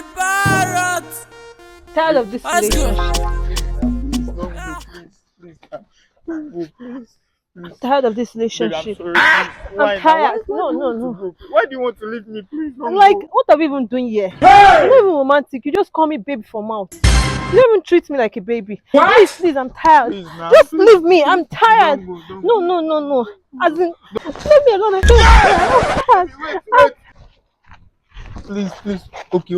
the parrot. Tired of this Let's go. Tired of this Babe, relationship. I'm sorry. I'm tired. No. Why do you want to leave me? Please don't Like, go. what are we even doing here? You're not even romantic. You just call me baby for mouth. You don't even treat me like a baby. Please, I'm tired. Please, now. Just Please. leave me. I'm tired. Don't go. No. As in, leave me alone. I'm tired. Wait. Please. Okay.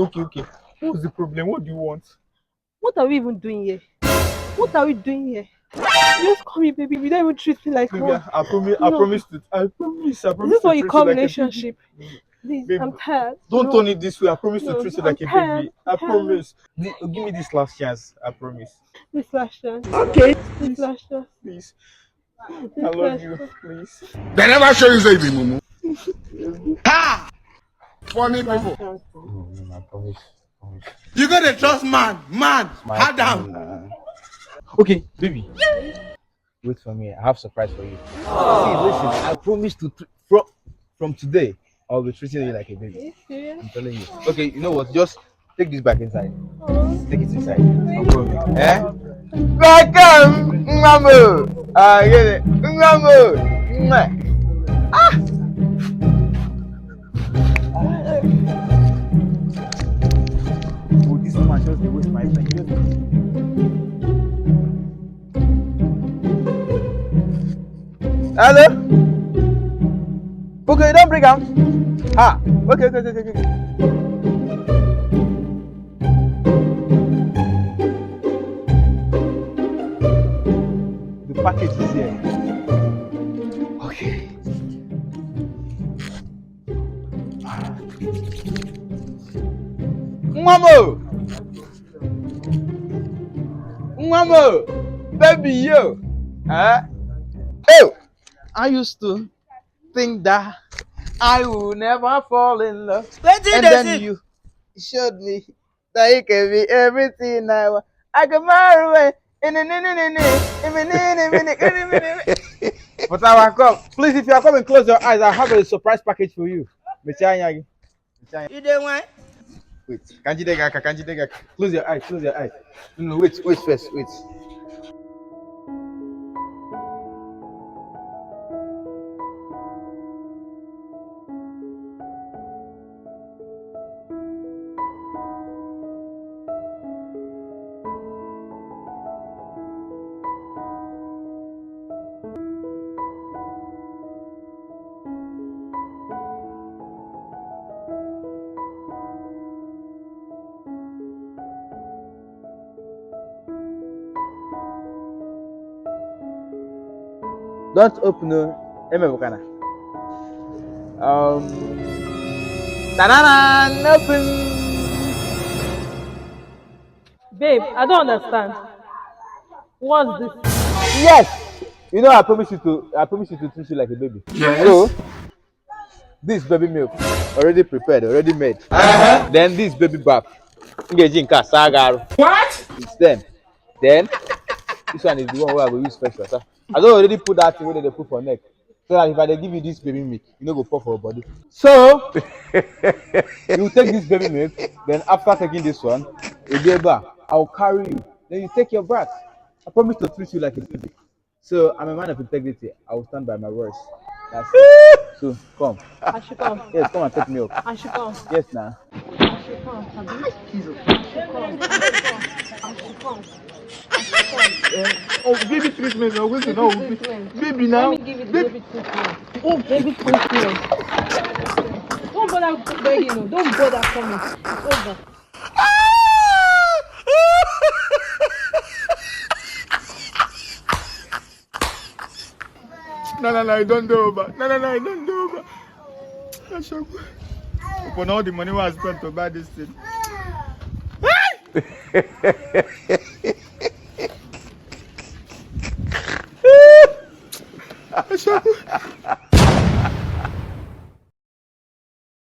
What's the problem? What do you want? What are we even doing here? What are we doing here? You just call me baby. You don't even treat me like Baby, one. I promise. I promise Is this what you to call treat you like a relationship? baby. Please, Babe, I'm tired. Don't No. turn it this way. I promise to No, treat you I'm like a tired. baby. I promise. Give me this last chance. I promise. This last chance. Okay. This last chance. Please. This I love last you. chance. Please. They never show you say the mumu. Funny This last people. chance. I promise. You gotta trust man. Hard down. Okay, baby. Wait for me. I have surprise for you. See, listen. I promise to from today, I'll be treating you like a Are baby. you serious? I'm telling you. Okay, you know what? Just take this back inside. Oh, Take it inside. I promise. Eh? Welcome, Mamu. I get it. Mamu. Oh, this woman just waste my time. Hello? Okay, you don't bring him. Okay. The package is here. Okay. Mamo, baby yo. Oh, I used to think that I will never fall in love, and then you showed me that you can be everything I want. I can marry away. But I will come. Please, if you are coming, close your eyes. I have a surprise package for you. You don't want? Wait, Kanji. Close your eyes. No, wait first. Don't open no. Bukana. Open. babe, I don't understand. What's this? Yes. You know I promise you to treat you like a baby. Yes. So this baby milk already prepared, already made. Then this baby bath. What? It's then this one is the one where I will use first water. I don't already put that thing where they put for neck. So that if I dey give you this baby milk, you no go pour for your body. So you take this baby milk, then after taking this one, I will carry you. Then you take your breath. I promise to treat you like a baby. So I'm a man of integrity. I will stand by my words. That's it. So come. I should come. Yes, come and take milk. I should come. Yes, now. I should come. I should come. Oh, baby treatment. No, wait, no. Baby now. Let me give you the baby treatment. Oh, baby treatment. Don't bother begging. No. Don't bother coming. It's over. No, I don't do over. No, I don't do over. That's so good. Upon all the money I spent to buy this thing.